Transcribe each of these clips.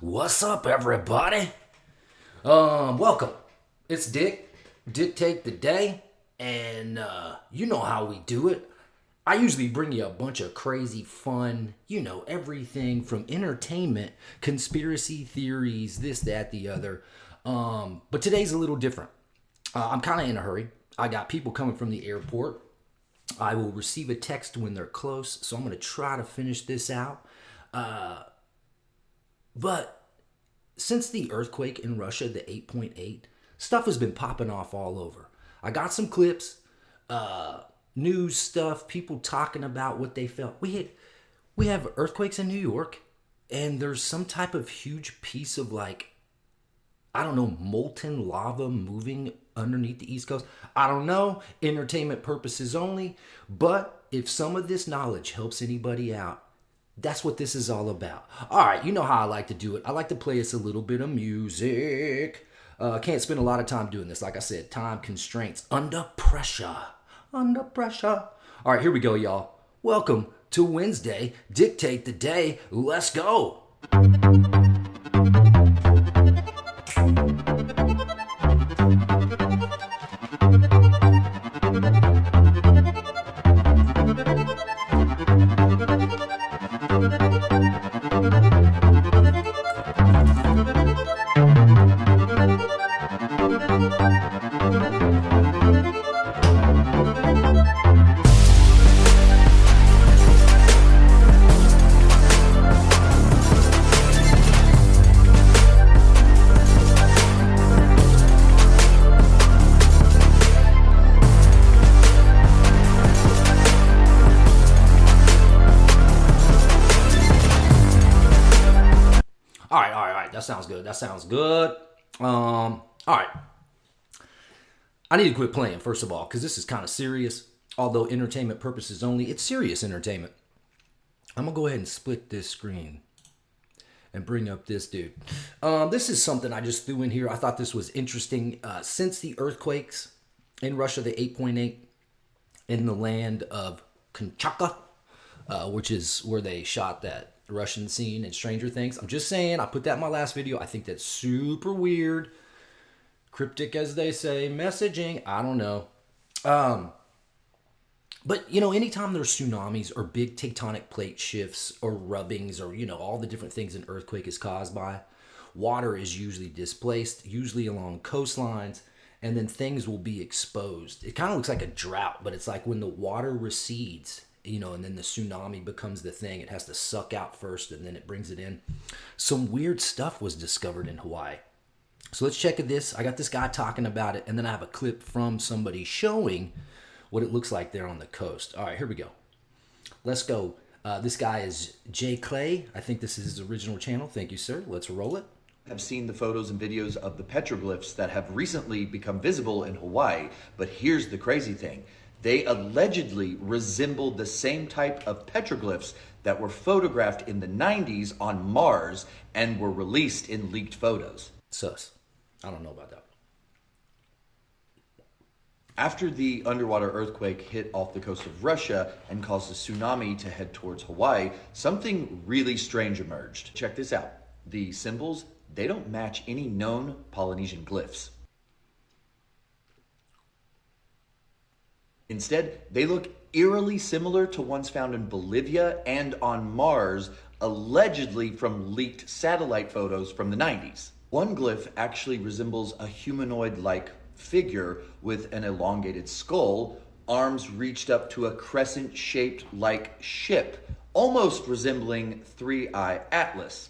What's up, everybody? Welcome. It's Dick. Dictate the day, and you know how we do it. I usually bring you a bunch of crazy fun, everything from entertainment, conspiracy theories, this, that, the other. But today's a little different. I'm kind of in a hurry. I got people coming from the airport. I will receive a text when they're close, so I'm going to try to finish this out. But since the earthquake in Russia, the 8.8, stuff has been popping off all over. I got some clips, news stuff, people talking about what they felt. We have earthquakes in New York, and there's some type of huge piece of molten lava moving underneath the East Coast. I don't know, entertainment purposes only, but if some of this knowledge helps anybody out, that's what this is all about. All right, you know how I like to do it. I like to play us a little bit of music. Can't spend a lot of time doing this. Like I said, time constraints. Under pressure. Under pressure. All right, here we go, y'all. Welcome to Wednesday. Dictate the day. Let's go. That sounds good. All right. I need to quit playing, first of all, because this is kind of serious. Although entertainment purposes only, it's serious entertainment. I'm going to go ahead and split this screen and bring up this dude. This is something I just threw in here. I thought this was interesting. Since the earthquakes in Russia, the 8.8, in the land of Kamchatka, which is where they shot that Russian scene in Stranger Things. I'm just saying, I put that in my last video. I think that's super weird. Cryptic, as they say. Messaging, I don't know. But, anytime there's tsunamis or big tectonic plate shifts or rubbings or, all the different things an earthquake is caused by, water is usually displaced, usually along coastlines, and then things will be exposed. It kind of looks like a drought, but it's like when the water recedes, and then the tsunami becomes the thing. It has to suck out first, and then it brings it in. Some weird stuff was discovered in Hawaii. So let's check this. I got this guy talking about it, and then I have a clip from somebody showing what it looks like there on the coast. All right, here we go. Let's go. This guy is Jay Clay. I think this is his original channel. Thank you, sir. Let's roll it. I've seen the photos and videos of the petroglyphs that have recently become visible in Hawaii, but here's the crazy thing. They allegedly resembled the same type of petroglyphs that were photographed in the 90s on Mars and were released in leaked photos. Sus. I don't know about that. After the underwater earthquake hit off the coast of Russia and caused a tsunami to head towards Hawaii, something really strange emerged. Check this out. The symbols, they don't match any known Polynesian glyphs. Instead, they look eerily similar to ones found in Bolivia and on Mars, allegedly from leaked satellite photos from the 90s. One glyph actually resembles a humanoid-like figure with an elongated skull, arms reached up to a crescent-shaped like ship, almost resembling Three-Eye Atlas.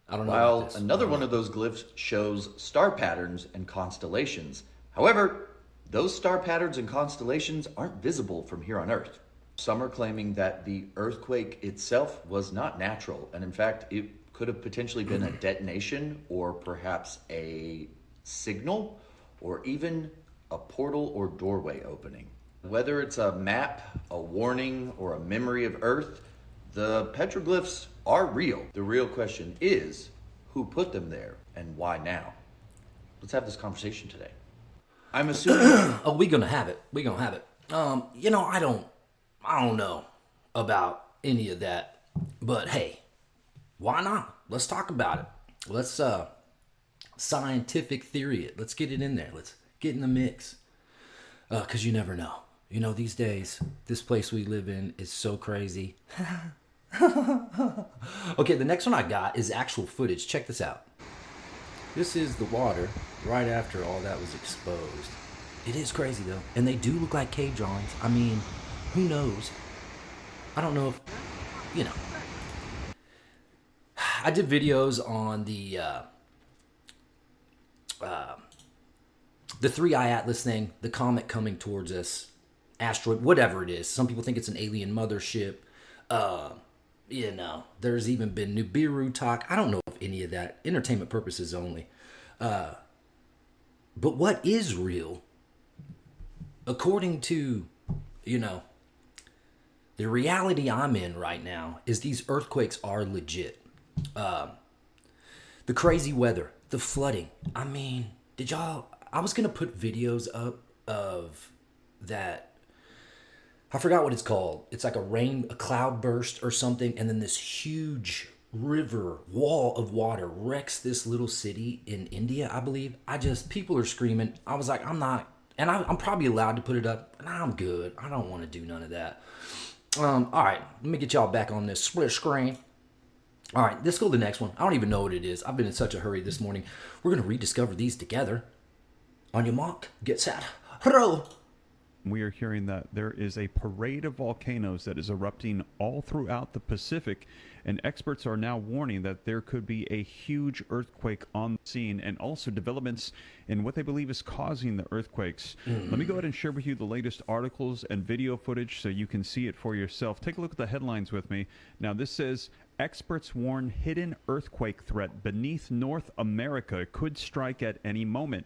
I don't know. While another one of those glyphs shows star patterns and constellations. However, those star patterns and constellations aren't visible from here on Earth. Some are claiming that the earthquake itself was not natural, and in fact, it could have potentially been a detonation or perhaps a signal or even a portal or doorway opening. Whether it's a map, a warning, or a memory of Earth, the petroglyphs are real. The real question is, who put them there and why now? Let's have this conversation today. I'm assuming. Oh, we're gonna have it. We're gonna have it. I don't know about any of that, but hey, Why not? Let's talk about it. Let's scientific theory it. Let's get it in there. Let's get in the mix. Because you never know. You know, these days, this place we live in is so crazy. Okay, the next one I got is actual footage. Check this out. This is the water right after all that was exposed. It is crazy though. And they do look like cave drawings. I mean, who knows? I don't know if, you know. I did videos on the 3i Atlas thing, the comet coming towards us, asteroid, whatever it is. Some people think it's an alien mothership. You know, there's even been Nibiru talk. I don't know if any of that, entertainment purposes only. But what is real, according to, you know, the reality I'm in right now, is these earthquakes are legit. The crazy weather, the flooding. I mean, I was going to put videos up of that. I forgot what it's called. It's like a cloud burst or something. And then this huge river wall of water wrecks this little city in India, I believe. People are screaming. I was like, I'm not, and I'm probably allowed to put it up. And I'm good. I don't want to do none of that. All right, let me get y'all back on this split screen. All right, let's go to the next one. I don't even know what it is. I've been in such a hurry this morning. We're going to rediscover these together. On your mark, get set, roll. We are hearing that there is a parade of volcanoes that is erupting all throughout the Pacific, and experts are now warning that there could be a huge earthquake on the scene, and also developments in what they believe is causing the earthquakes. Let me go ahead and share with you the latest articles and video footage so you can see it for yourself. Take a look at the headlines with me. Now, this says, experts warn hidden earthquake threat beneath North America could strike at any moment.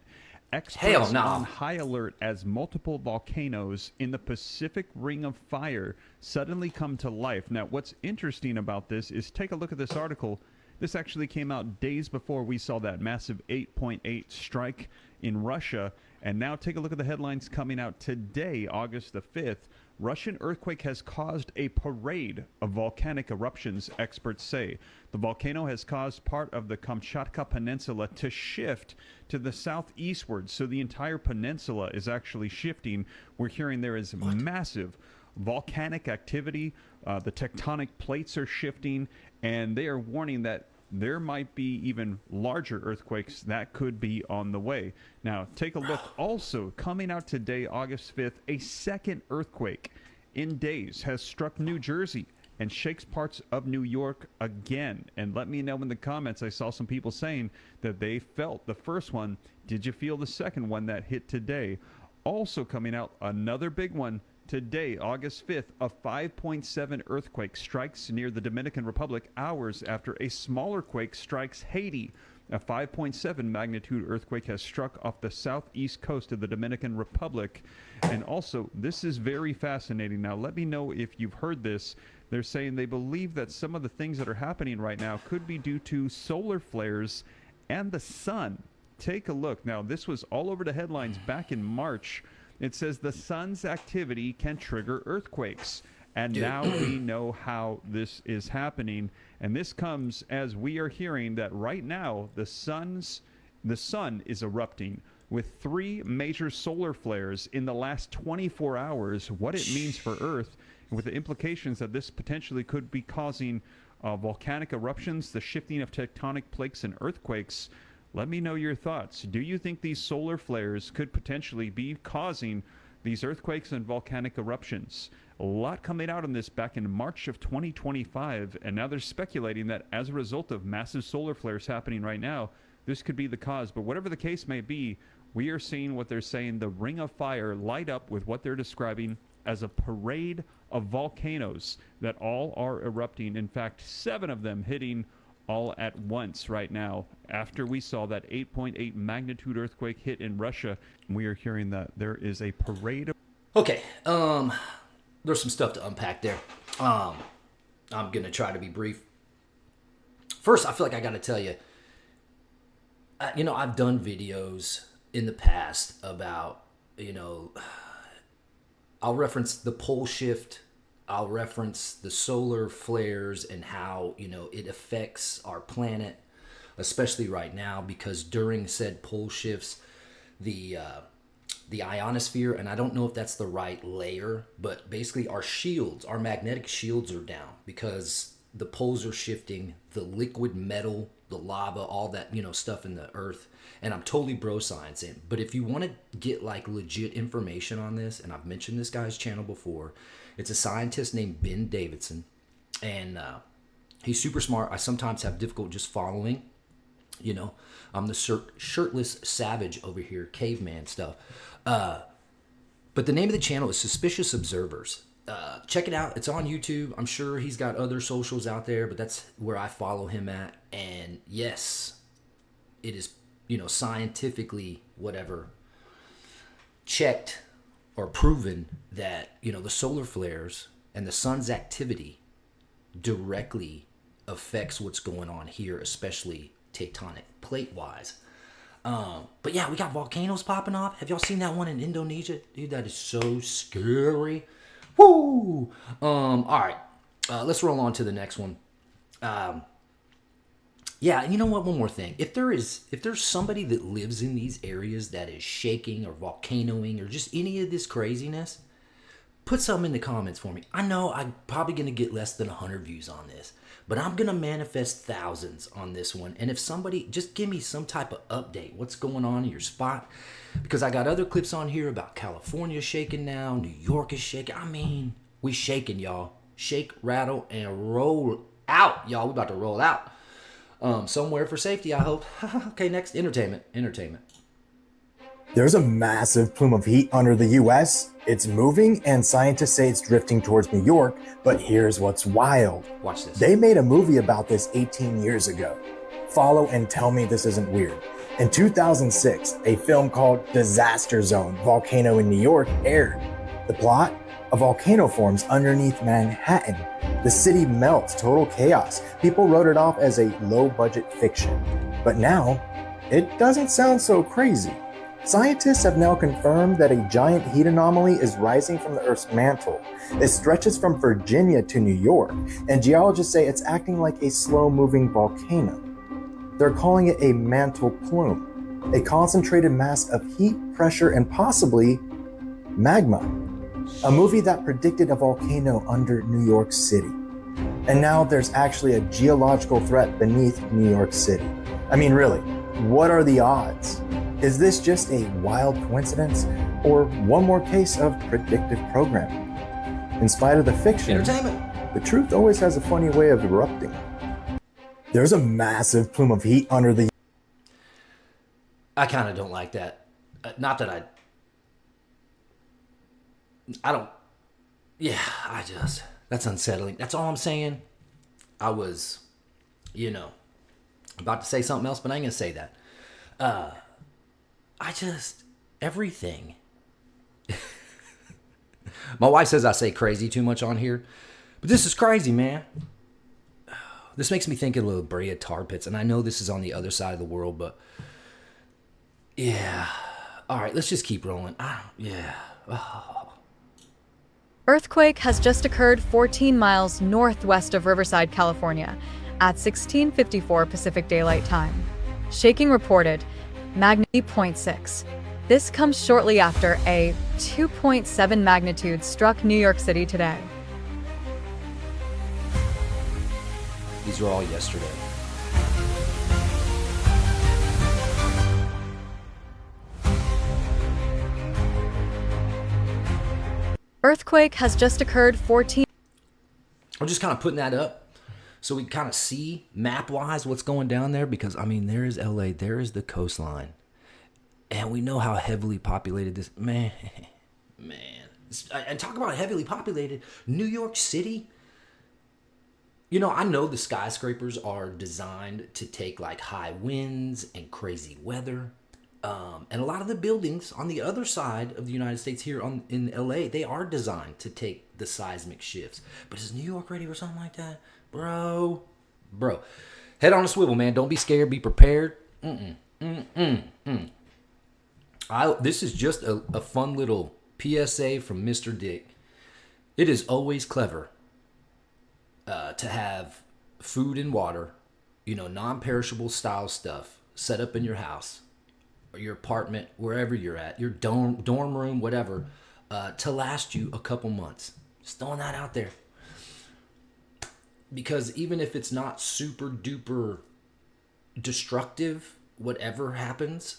Experts on high alert as multiple volcanoes in the Pacific Ring of Fire suddenly come to life. Now, what's interesting about this is take a look at this article. This actually came out days before we saw that massive 8.8 strike in Russia. And now take a look at the headlines coming out today, August the 5th. Russian earthquake has caused a parade of volcanic eruptions, experts say. The volcano has caused part of the Kamchatka Peninsula to shift to the southeastward, so the entire peninsula is actually shifting. We're hearing there is massive volcanic activity. The tectonic plates are shifting, and they are warning that there might be even larger earthquakes that could be on the way. Now, take a look. Also, coming out today, August 5th, a second earthquake in days has struck New Jersey and shakes parts of New York again. And let me know in the comments. I saw some people saying that they felt the first one. Did you feel the second one that hit today? Also coming out, another big one today, August 5th, a 5.7 earthquake strikes near the Dominican Republic hours after a smaller quake strikes Haiti. A 5.7 magnitude earthquake has struck off the southeast coast of the Dominican Republic. And also, this is very fascinating. Now, let me know if you've heard this. They're saying they believe that some of the things that are happening right now could be due to solar flares and the sun. Take a look. Now, this was all over the headlines back in March. It says the sun's activity can trigger earthquakes. And now we know how this is happening. And this comes as we are hearing that right now the sun is erupting with 3 major solar flares in the last 24 hours. What it means for Earth, and with the implications that this potentially could be causing volcanic eruptions, the shifting of tectonic plates and earthquakes. Let me know your thoughts. Do you think these solar flares could potentially be causing these earthquakes and volcanic eruptions? A lot coming out on this back in March of 2025, and now they're speculating that as a result of massive solar flares happening right now, this could be the cause. But whatever the case may be, we are seeing what they're saying, the Ring of Fire light up with what they're describing as a parade of volcanoes that all are erupting. In fact, 7 of them hitting all at once right now after we saw that 8.8 magnitude earthquake hit in Russia. We are hearing that there is a parade of... Okay, there's some stuff to unpack there. I'm gonna try to be brief. First, I feel like I gotta tell you, I've done videos in the past about, I'll reference the pole shift I'll reference the solar flares and how, it affects our planet, especially right now, because during said pole shifts, the ionosphere, and I don't know if that's the right layer, but basically our magnetic shields are down because the poles are shifting, the liquid metal, the lava, all that, stuff in the earth. And I'm totally bro science in. But if you want to get like legit information on this, and I've mentioned this guy's channel before, it's a scientist named Ben Davidson. And he's super smart. I sometimes have difficult just following. I'm the shirtless savage over here, caveman stuff. But the name of the channel is Suspicious Observers. Check it out. It's on YouTube. I'm sure he's got other socials out there, but that's where I follow him at. And yes, it is, scientifically, whatever, checked or proven that, the solar flares and the sun's activity directly affects what's going on here, especially tectonic plate wise. But yeah, we got volcanoes popping off. Have y'all seen that one in Indonesia? Dude, that is so scary. Woo! All right. Let's roll on to the next one. Yeah, and you know what? One more thing. If there's somebody that lives in these areas that is shaking or volcanoing or just any of this craziness, put something in the comments for me. I know I'm probably going to get less than 100 views on this, but I'm going to manifest thousands on this one. And if somebody, just give me some type of update. What's going on in your spot? Because I got other clips on here about California shaking now. New York is shaking. I mean, we shaking, y'all. Shake, rattle, and roll out, y'all. We about to roll out. Somewhere for safety, I hope. Okay, next, entertainment. There's a massive plume of heat under the US. It's moving, and scientists say it's drifting towards New York, but here's what's wild. Watch this. They made a movie about this 18 years ago. Follow and tell me this isn't weird. In 2006, a film called Disaster Zone: Volcano in New York aired. The plot? A volcano forms underneath Manhattan. The city melts, total chaos. People wrote it off as a low-budget fiction. But now, it doesn't sound so crazy. Scientists have now confirmed that a giant heat anomaly is rising from the Earth's mantle. It stretches from Virginia to New York, and geologists say it's acting like a slow-moving volcano. They're calling it a mantle plume, a concentrated mass of heat, pressure, and possibly magma. A movie that predicted a volcano under New York City. And now there's actually a geological threat beneath New York City. I mean, really, what are the odds? Is this just a wild coincidence or one more case of predictive programming? In spite of the fiction, Entertainment. the truth always has a funny way of erupting. There's a massive plume of heat under the... I kind of don't like that. Not that I don't. Yeah, that's unsettling. That's all I'm saying. I was, about to say something else, but I ain't gonna say that. Everything. My wife says I say crazy too much on here, but this is crazy, man. This makes me think of La Brea tar pits, and I know this is on the other side of the world, but yeah. All right, let's just keep rolling. Earthquake has just occurred 14 miles northwest of Riverside, California, at 16:54 Pacific Daylight Time. Shaking reported, magnitude 0.6. This comes shortly after a 2.7 magnitude struck New York City today. These were all yesterday. Earthquake has just occurred 14. I'm just kind of putting that up so we kind of see map-wise what's going down there, because, I mean, there is LA, there is the coastline, and we know how heavily populated this, man, and talk about heavily populated, New York City. I know the skyscrapers are designed to take like high winds and crazy weather. And a lot of the buildings on the other side of the United States here in LA, they are designed to take the seismic shifts. But is New York ready for something like that? Bro. Head on a swivel, man. Don't be scared. Be prepared. This is just a fun little PSA from Mr. Dick. It is always clever to have food and water, non-perishable style stuff set up in your house or your apartment, wherever you're at, your dorm room, whatever, to last you a couple months. Just throwing that out there. Because even if it's not super duper destructive, whatever happens,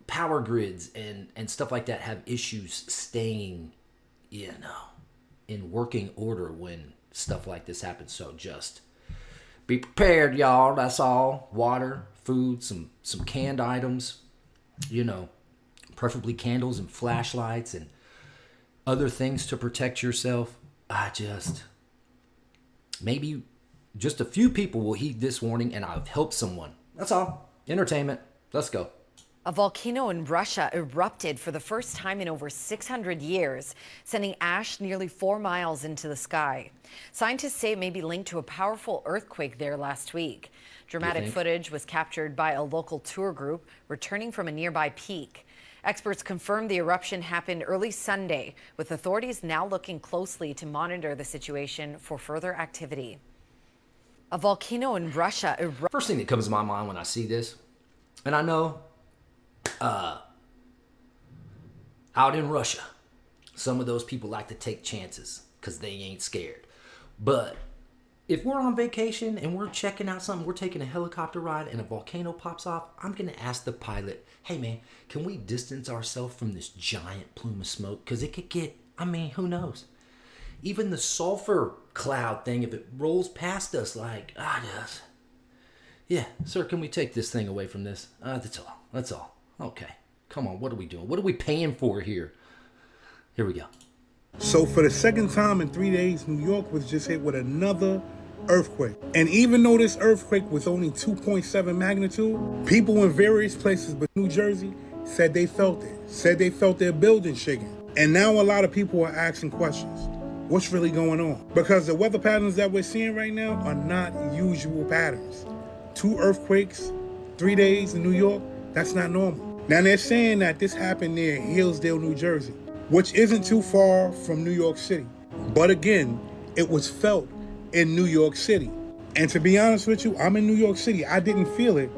power grids and stuff like that have issues staying, in working order when stuff like this happens. So just be prepared, y'all. That's all. Water, food, some canned items, preferably candles and flashlights and other things to protect yourself. Maybe just a few people will heed this warning and I've helped someone. That's all. Entertainment. Let's go. A volcano in Russia erupted for the first time in over 600 years, sending ash nearly 4 miles into the sky. Scientists say it may be linked to a powerful earthquake there last week. Dramatic footage was captured by a local tour group returning from a nearby peak. Experts confirmed the eruption happened early Sunday, with authorities now looking closely to monitor the situation for further activity. A volcano in Russia erupted. First thing that comes to my mind when I see this, and I know out in Russia, some of those people like to take chances because they ain't scared. But if we're on vacation and we're checking out something, we're taking a helicopter ride and a volcano pops off, I'm going to ask the pilot, hey man, can we distance ourselves from this giant plume of smoke? Because it could get, who knows? Even the sulfur cloud thing, if it rolls past us yeah, sir, can we take this thing away from this? That's all. Okay, come on, what are we doing? What are we paying for here? Here we go. So for the second time in 3 days, New York was just hit with another earthquake. And even though this earthquake was only 2.7 magnitude, people in various places but New Jersey said they felt it, said they felt their building shaking. And now a lot of people are asking questions. What's really going on? Because the weather patterns that we're seeing right now are not usual patterns. 2 earthquakes, 3 days in New York, that's not normal. Now they're saying that this happened near Hillsdale, New Jersey, which isn't too far from New York City. But again, it was felt in New York City. And to be honest with you, I'm in New York City. I didn't feel it,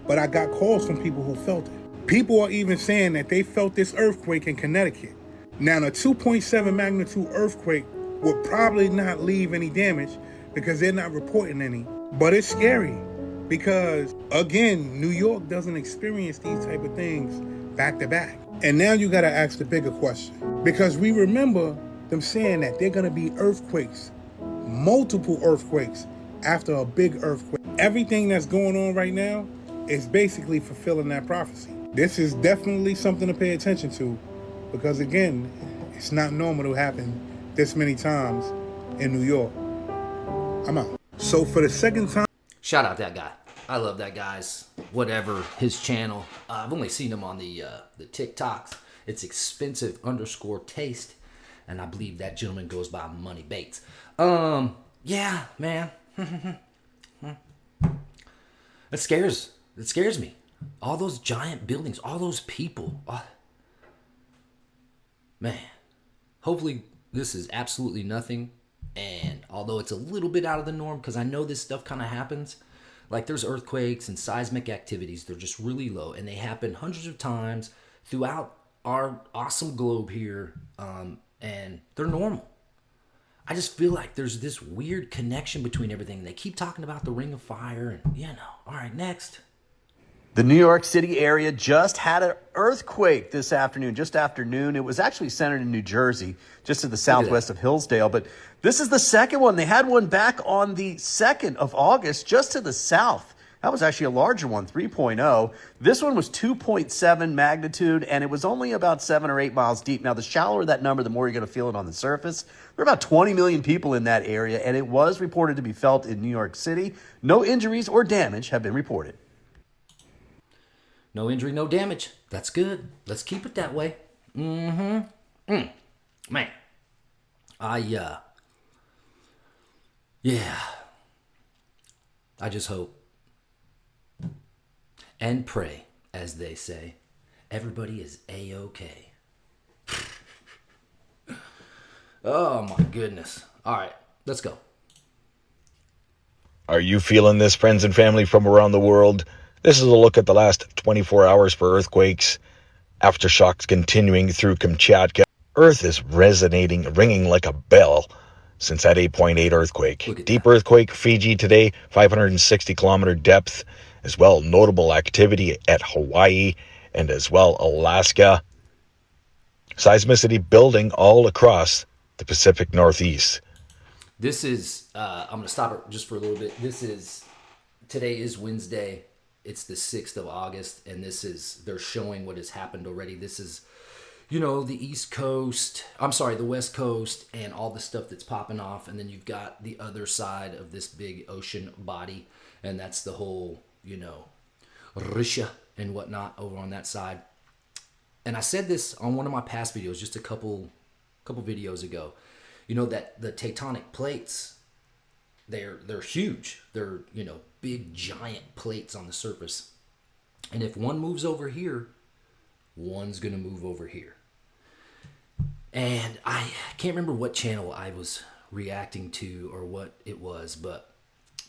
but I got calls from people who felt it. People are even saying that they felt this earthquake in Connecticut. Now, a 2.7 magnitude earthquake would probably not leave any damage because they're not reporting any. But it's scary because, again, New York doesn't experience these type of things back to back. And now you got to ask the bigger question, because we remember them saying that they're going to be earthquakes, multiple earthquakes after a big earthquake. Everything that's going on right now is basically fulfilling that prophecy. This is definitely something to pay attention to, because again, it's not normal to happen this many times in New York. I'm out. So for the second time, shout out that guy. I love that guy's whatever his channel. I've only seen him on the TikToks. It's expensive_taste, and I believe that gentleman goes by Money Bates. Yeah, man. It scares me. All those giant buildings, all those people. Man, hopefully this is absolutely nothing. And although it's a little bit out of the norm, because I know this stuff kind of happens, like there's earthquakes and seismic activities, they're just really low, and they happen hundreds of times throughout our awesome globe here, and they're normal. I just feel like there's this weird connection between everything. They keep talking about the Ring of Fire, and all right, next. The New York City area just had an earthquake this afternoon, just after noon. It was actually centered in New Jersey, just to the southwest of Hillsdale. But this is the second one. They had one back on the 2nd of August, just to the south. That was actually a larger one, 3.0. This one was 2.7 magnitude, and it was only about 7 or 8 miles deep. Now, the shallower that number, the more you're going to feel it on the surface. There are about 20 million people in that area, and it was reported to be felt in New York City. No injuries or damage have been reported. No injury, no damage. That's good. Let's keep it that way. Man. I just hope and pray, as they say, everybody is A-OK. Oh my goodness. All right, let's go. Are you feeling this, friends and family from around the world? This is a look at the last 24 hours for earthquakes. Aftershocks continuing through Kamchatka. Earth is resonating, ringing like a bell since that 8.8 earthquake. Deep earthquake, Fiji today, 560-kilometer depth. As well, notable activity at Hawaii and as well Alaska. Seismicity building all across the Pacific Northeast. This is, I'm going to stop it just for a little bit. Today is Wednesday. It's the 6th of August, and they're showing what has happened already. This is, the East Coast, the West Coast, and all the stuff that's popping off. And then you've got the other side of this big ocean body, and that's the whole, Russia and whatnot over on that side. And I said this on one of my past videos, just a couple videos ago, that the tectonic plates, they're huge. They're, big giant plates on the surface. And if one moves over here, one's going to move over here. And I can't remember what channel I was reacting to or what it was, but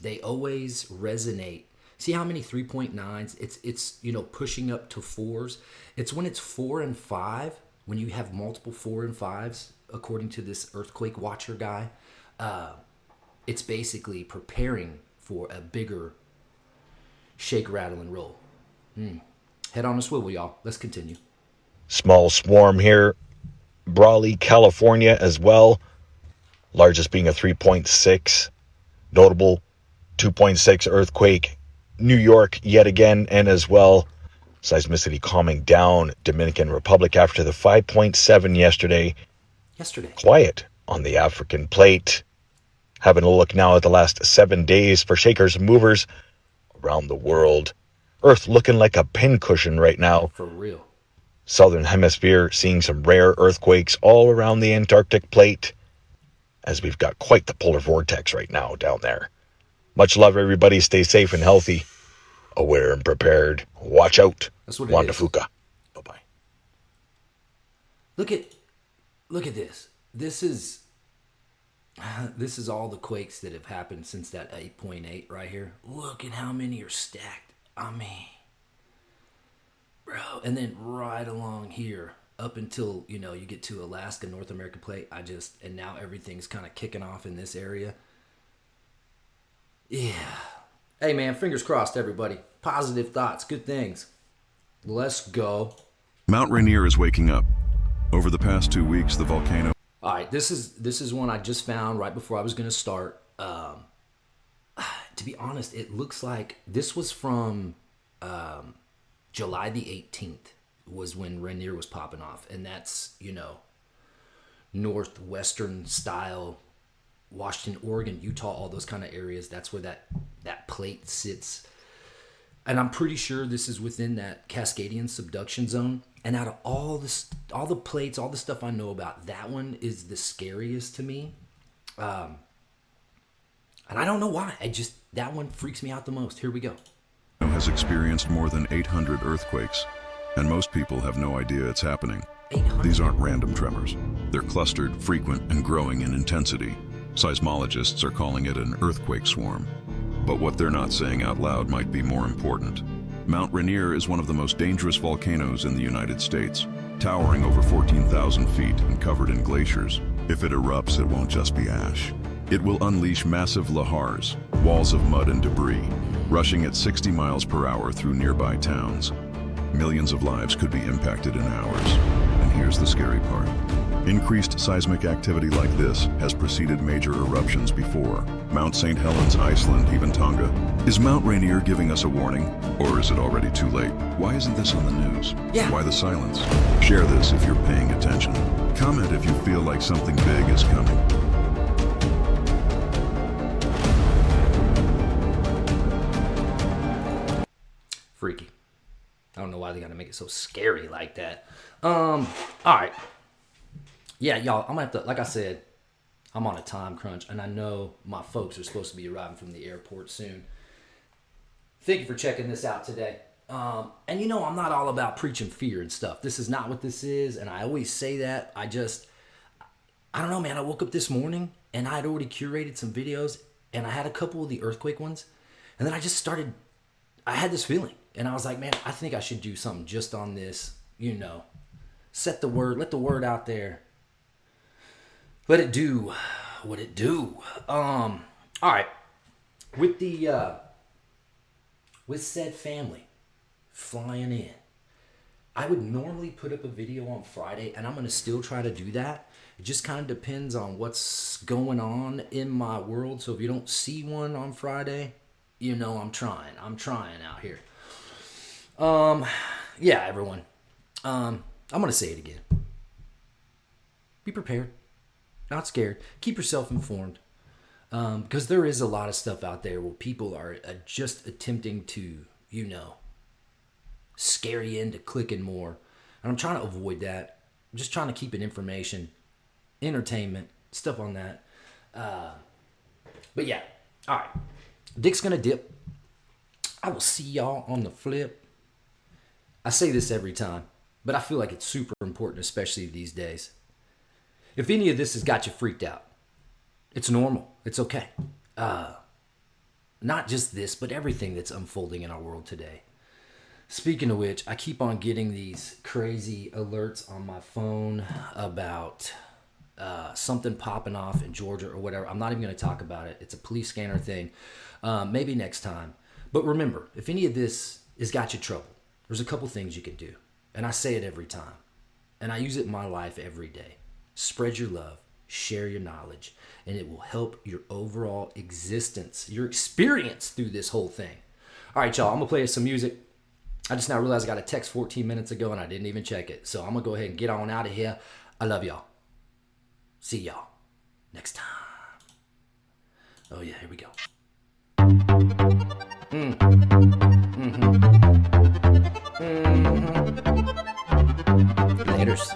they always resonate. See how many 3.9s? It's pushing up to 4s. It's when it's 4 and 5, when you have multiple 4 and 5s, according to this earthquake watcher guy, it's basically preparing for a bigger shake, rattle, and roll. Head on a swivel, y'all. Let's continue. Small swarm here. Brawley, California as well. Largest being a 3.6. Notable 2.6 earthquake. New York yet again, and as well seismicity calming down. Dominican Republic after the 5.7 yesterday. Quiet on the African plate. Having a look now at the last 7 days for shakers and movers around the world. Earth looking like a pincushion right now. For real. Southern hemisphere seeing some rare earthquakes all around the Antarctic plate, as we've got quite the polar vortex right now down there. Much love, everybody. Stay safe and healthy. Aware and prepared. Watch out. That's what it Wanda is. Fuka. Bye-bye. Look at this. This is all the quakes that have happened since that 8.8 right here. Look at how many are stacked. I mean, bro. And then right along here, up until, you get to Alaska, North American plate, and now everything's kind of kicking off in this area. Yeah. Hey, man, fingers crossed, everybody. Positive thoughts, good things. Let's go. Mount Rainier is waking up. Over the past 2 weeks, the volcano... All right, this is one I just found right before I was going to start. To be honest, it looks like this was from July the 18th was when Rainier was popping off. And that's, northwestern style, Washington, Oregon, Utah, all those kind of areas. That's where that plate sits. And I'm pretty sure this is within that Cascadian subduction zone. And out of all the plates, all the stuff I know about, that one is the scariest to me. And I don't know why. That one freaks me out the most. Here we go. Has experienced more than 800 earthquakes, and most people have no idea it's happening. 800. These aren't random tremors. They're clustered, frequent, and growing in intensity. Seismologists are calling it an earthquake swarm. But what they're not saying out loud might be more important. Mount Rainier is one of the most dangerous volcanoes in the United States, towering over 14,000 feet and covered in glaciers. If it erupts, it won't just be ash. It will unleash massive lahars, walls of mud and debris, rushing at 60 miles per hour through nearby towns. Millions of lives could be impacted in hours. And here's the scary part. Increased seismic activity like this has preceded major eruptions before. Mount St. Helens, Iceland, even Tonga. Is Mount Rainier giving us a warning? Or is it already too late? Why isn't this on the news? Yeah. Why the silence? Share this if you're paying attention. Comment if you feel like something big is coming. Freaky. I don't know why they gotta make it so scary like that. All right. Yeah, y'all, I'm gonna have to, like I said, I'm on a time crunch, and I know my folks are supposed to be arriving from the airport soon. Thank you for checking this out today. And I'm not all about preaching fear and stuff. This is not what this is, and I always say that. I don't know, man. I woke up this morning and I had already curated some videos and I had a couple of the earthquake ones. And then I had this feeling and I was like, man, I think I should do something just on this, let the word out there. Let it do what it do. All right. With said family flying in, I would normally put up a video on Friday, and I'm going to still try to do that. It just kind of depends on what's going on in my world. So if you don't see one on Friday, I'm trying out here. Yeah, everyone. I'm going to say it again. Be prepared. Not scared. Keep yourself informed. Because there is a lot of stuff out there where people are just attempting to, scare you into clicking more. And I'm trying to avoid that. I'm just trying to keep it information, entertainment, stuff on that. But yeah, all right. Dick's going to dip. I will see y'all on the flip. I say this every time, but I feel like it's super important, especially these days. If any of this has got you freaked out, it's normal. It's okay. Not just this, but everything that's unfolding in our world today. Speaking of which, I keep on getting these crazy alerts on my phone about something popping off in Georgia or whatever. I'm not even going to talk about it. It's a police scanner thing. Maybe next time. But remember, if any of this has got you trouble, there's a couple things you can do. And I say it every time. And I use it in my life every day. Spread your love. Share your knowledge. And it will help your overall existence, your experience through this whole thing. All right, y'all. I'm going to play some music. I just now realized I got a text 14 minutes ago and I didn't even check it. So I'm going to go ahead and get on out of here. I love y'all. See y'all next time. Oh, yeah. Here we go. Laters.